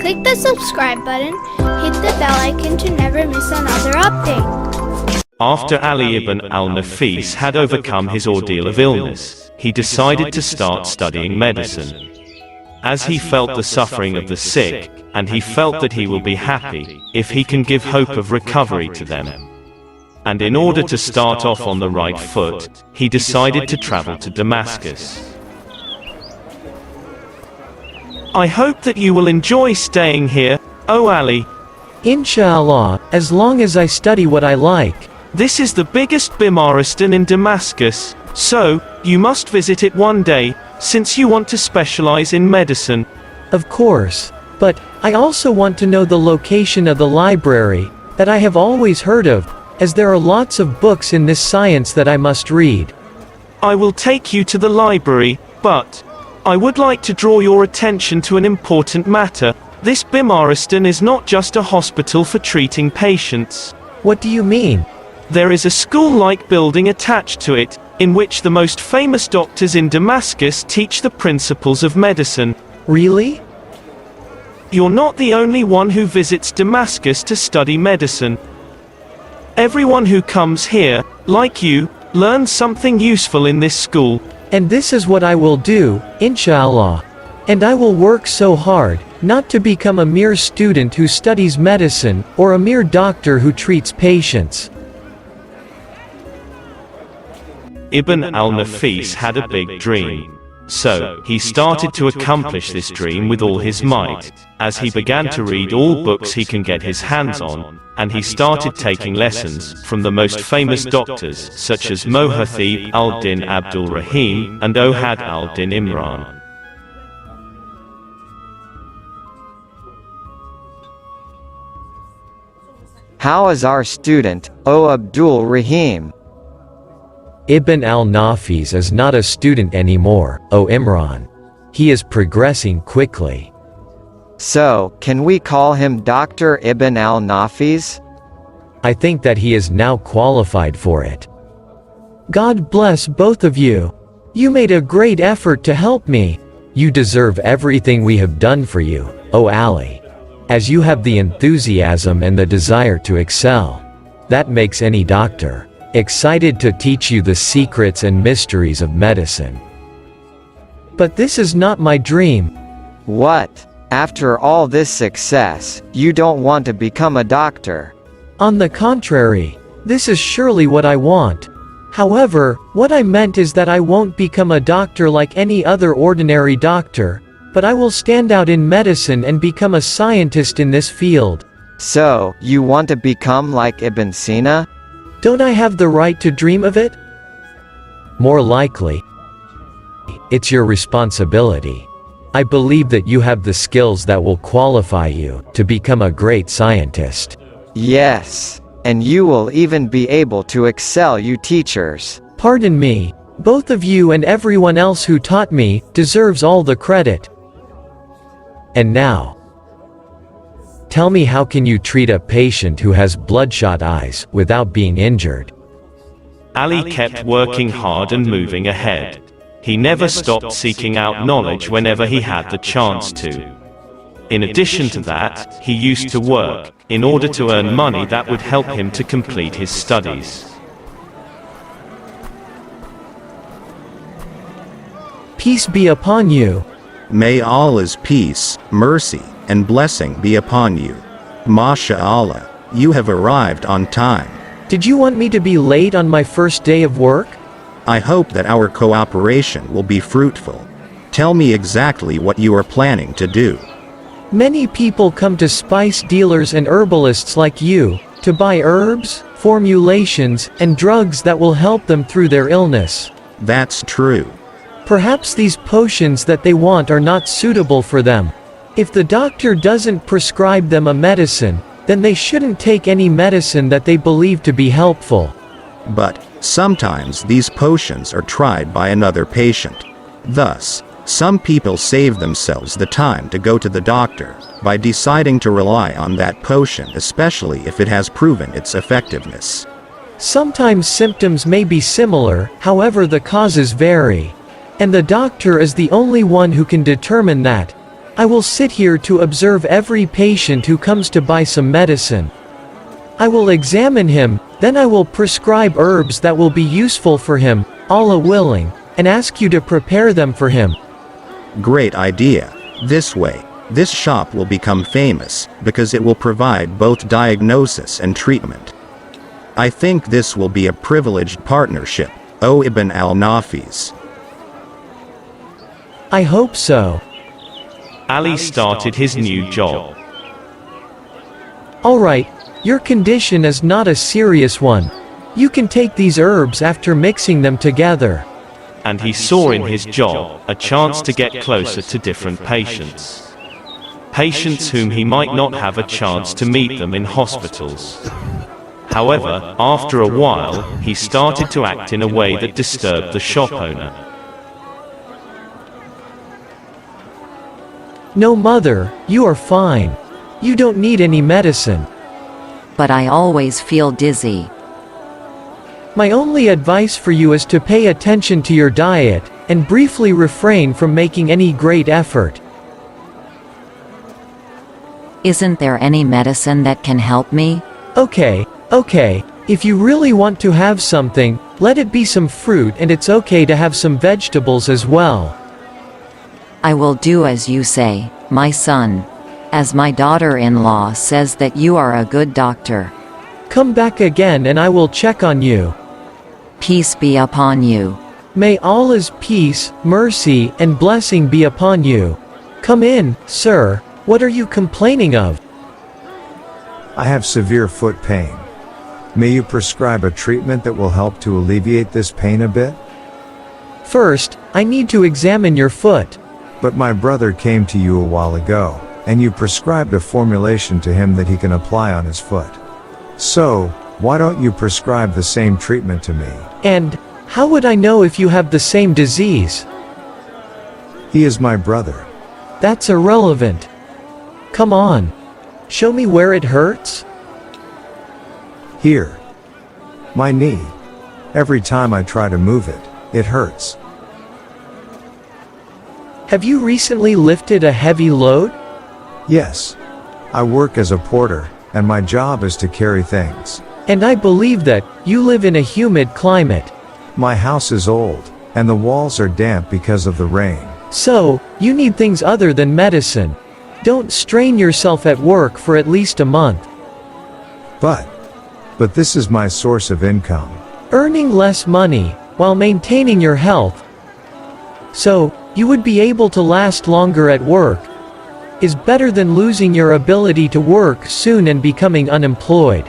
Click the subscribe button, hit the bell icon to never miss another update. After Ali ibn Al-Nafis had overcome his ordeal of illness, he decided to start studying medicine. As he felt the suffering of the sick, and he felt that he will be happy if he can give hope of recovery to them. And in order to start off on the right foot, he decided to travel to Damascus. I hope that you will enjoy staying here, O Ali. Inshallah, as long as I study what I like. This is the biggest bimaristan in Damascus, so you must visit it one day, since you want to specialize in medicine. Of course. But I also want to know the location of the library that I have always heard of, as there are lots of books in this science that I must read. I will take you to the library, but I would like to draw your attention to an important matter. This bimaristan is not just a hospital for treating patients. What do you mean? There is a school-like building attached to it, in which the most famous doctors in Damascus teach the principles of medicine. Really? You're not the only one who visits Damascus to study medicine. Everyone who comes here, like you, learns something useful in this school. And this is what I will do, inshallah. And I will work so hard, not to become a mere student who studies medicine, or a mere doctor who treats patients. Ibn Al-Nafis had a big dream. So, he started to accomplish this dream with all his might, as he began to read all books he can get his hands on, and he started taking lessons from the most famous doctors such as Muhathib al-Din Abdul Rahim and Ohad al-Din Imran. How is our student, O Abdul Rahim? Ibn Al-Nafis is not a student anymore, O Imran. He is progressing quickly. So, can we call him Dr. Ibn Al-Nafis? I think that he is now qualified for it. God bless both of you. You made a great effort to help me. You deserve everything we have done for you, O Ali. As you have the enthusiasm and the desire to excel. That makes any doctor excited to teach you the secrets and mysteries of medicine. But this is not my dream. What? After all this success, you don't want to become a doctor? On the contrary, this is surely what I want. However, what I meant is that I won't become a doctor like any other ordinary doctor, but I will stand out in medicine and become a scientist in this field. So, you want to become like Ibn Sina? Don't I have the right to dream of it? More likely, it's your responsibility. I believe that you have the skills that will qualify you to become a great scientist. Yes, and you will even be able to excel you teachers. Pardon me, both of you and everyone else who taught me deserves all the credit. And now, tell me, how can you treat a patient who has bloodshot eyes without being injured? Ali kept working hard and moving ahead. He never stopped seeking out knowledge whenever he had the chance to. In addition to that, he used to work in order to earn money that would help him to complete his studies. Peace be upon you. May Allah's peace, mercy, and blessing be upon you. MashaAllah, you have arrived on time. Did you want me to be late on my first day of work? I hope that our cooperation will be fruitful. Tell me exactly what you are planning to do. Many people come to spice dealers and herbalists like you to buy herbs, formulations, and drugs that will help them through their illness. That's true. Perhaps these potions that they want are not suitable for them. If the doctor doesn't prescribe them a medicine, then they shouldn't take any medicine that they believe to be helpful. But sometimes these potions are tried by another patient. Thus, some people save themselves the time to go to the doctor by deciding to rely on that potion, especially if it has proven its effectiveness. Sometimes symptoms may be similar, however the causes vary. And the doctor is the only one who can determine that. I will sit here to observe every patient who comes to buy some medicine. I will examine him, then I will prescribe herbs that will be useful for him, Allah willing, and ask you to prepare them for him. Great idea. This way, this shop will become famous, because it will provide both diagnosis and treatment. I think this will be a privileged partnership, O Ibn Al-Nafis. I hope so. Ali started his new job. Alright, your condition is not a serious one. You can take these herbs after mixing them together. And he saw in his job a chance to get closer to different patients. Patients whom he might not have a chance to meet them in hospitals. However, after a while, he started to act in a way that disturbed the shop owner. No, mother, you are fine. You don't need any medicine. But I always feel dizzy. My only advice for you is to pay attention to your diet, and briefly refrain from making any great effort. Isn't there any medicine that can help me? Okay, if you really want to have something, let it be some fruit, and it's okay to have some vegetables as well. I will do as you say, my son. As my daughter-in-law says that you are a good doctor. Come back again and I will check on you. Peace be upon you. May Allah's peace, mercy, and blessing be upon you. Come in, sir. What are you complaining of? I have severe foot pain. May you prescribe a treatment that will help to alleviate this pain a bit? First, I need to examine your foot. But my brother came to you a while ago, and you prescribed a formulation to him that he can apply on his foot. So, why don't you prescribe the same treatment to me? And, how would I know if you have the same disease? He is my brother. That's irrelevant. Come on. Show me where it hurts. Here. My knee. Every time I try to move it, it hurts. Have you recently lifted a heavy load? Yes. I work as a porter, and my job is to carry things. And I believe that you live in a humid climate. My house is old, and the walls are damp because of the rain. So, you need things other than medicine. Don't strain yourself at work for at least a month. But this is my source of income. Earning less money, while maintaining your health, so you would be able to last longer at work, is better than losing your ability to work soon and becoming unemployed.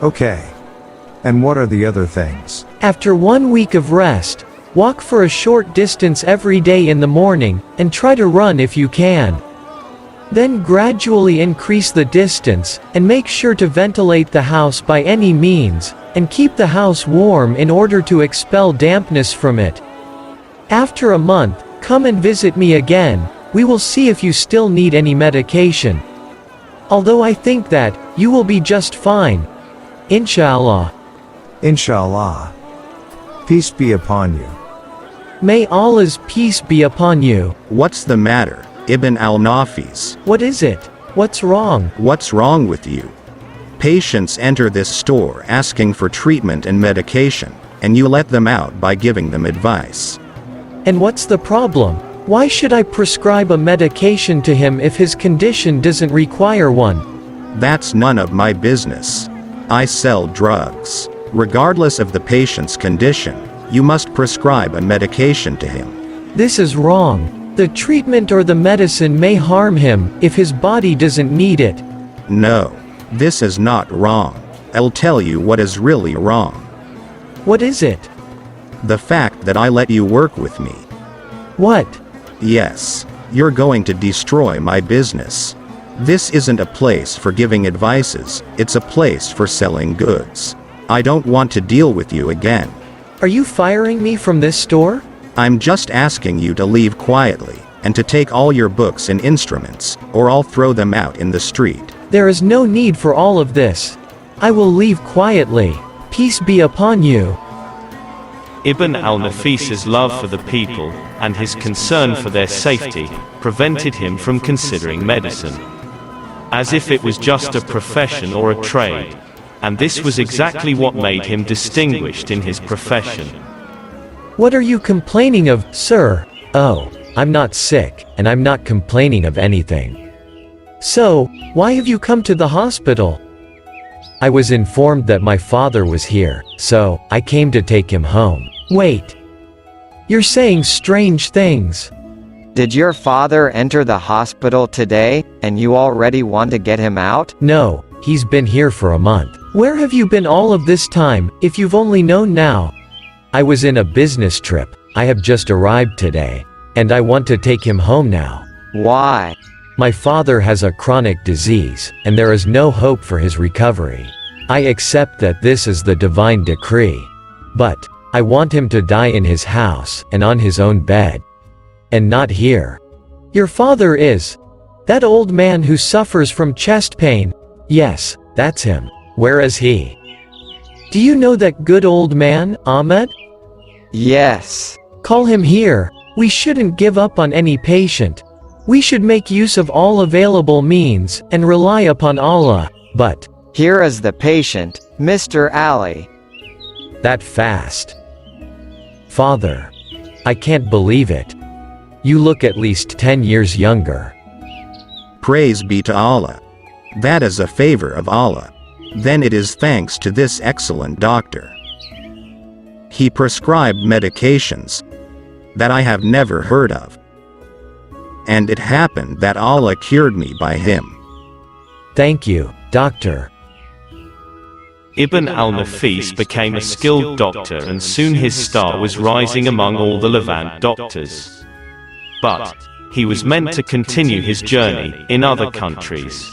Okay. And what are the other things? After 1 week of rest, walk for a short distance every day in the morning, and try to run if you can. Then gradually increase the distance, and make sure to ventilate the house by any means, and keep the house warm in order to expel dampness from it. After a month, come and visit me again. We will see if you still need any medication. Although I think that you will be just fine. Inshallah. Inshallah. Peace be upon you. May Allah's peace be upon you. What's the matter, Ibn Al-Nafis? What is it? What's wrong? What's wrong with you? Patients enter this store asking for treatment and medication, and you let them out by giving them advice. And what's the problem? Why should I prescribe a medication to him if his condition doesn't require one? That's none of my business. I sell drugs. Regardless of the patient's condition, you must prescribe a medication to him. This is wrong. The treatment or the medicine may harm him if his body doesn't need it. No, this is not wrong. I'll tell you what is really wrong. What is it? The fact that I let you work with me. What? Yes, you're going to destroy my business. This isn't a place for giving advices, it's a place for selling goods. I don't want to deal with you again. Are you firing me from this store? I'm just asking you to leave quietly, and to take all your books and instruments, or I'll throw them out in the street. There is no need for all of this. I will leave quietly. Peace be upon you. Ibn Al-Nafis's love for the people, and his concern for their safety, prevented him from considering medicine as if it was just a profession or a trade. And this was exactly what made him distinguished in his profession. What are you complaining of, sir? Oh, I'm not sick, and I'm not complaining of anything. So, why have you come to the hospital? I was informed that my father was here, so I came to take him home. Wait. You're saying strange things. Did your father enter the hospital today, and you already want to get him out? No, he's been here for a month. Where have you been all of this time, if you've only known now? I was in a business trip. I have just arrived today, and I want to take him home now. Why? My father has a chronic disease, and there is no hope for his recovery. I accept that this is the divine decree. But I want him to die in his house, and on his own bed. And not here. Your father is that old man who suffers from chest pain. Yes, that's him. Where is he? Do you know that good old man, Ahmed? Yes. Call him here. We shouldn't give up on any patient. We should make use of all available means, and rely upon Allah, but here is the patient, Mr. Ali. That fast. Father. I can't believe it. You look at least 10 years younger. Praise be to Allah. That is a favor of Allah. Then it is thanks to this excellent doctor. He prescribed medications that I have never heard of. And it happened that Allah cured me by him. Thank you, doctor. Ibn Al-Nafis became a skilled doctor, and soon his star was rising among all the Levant doctors. But he was meant to continue his journey in other countries.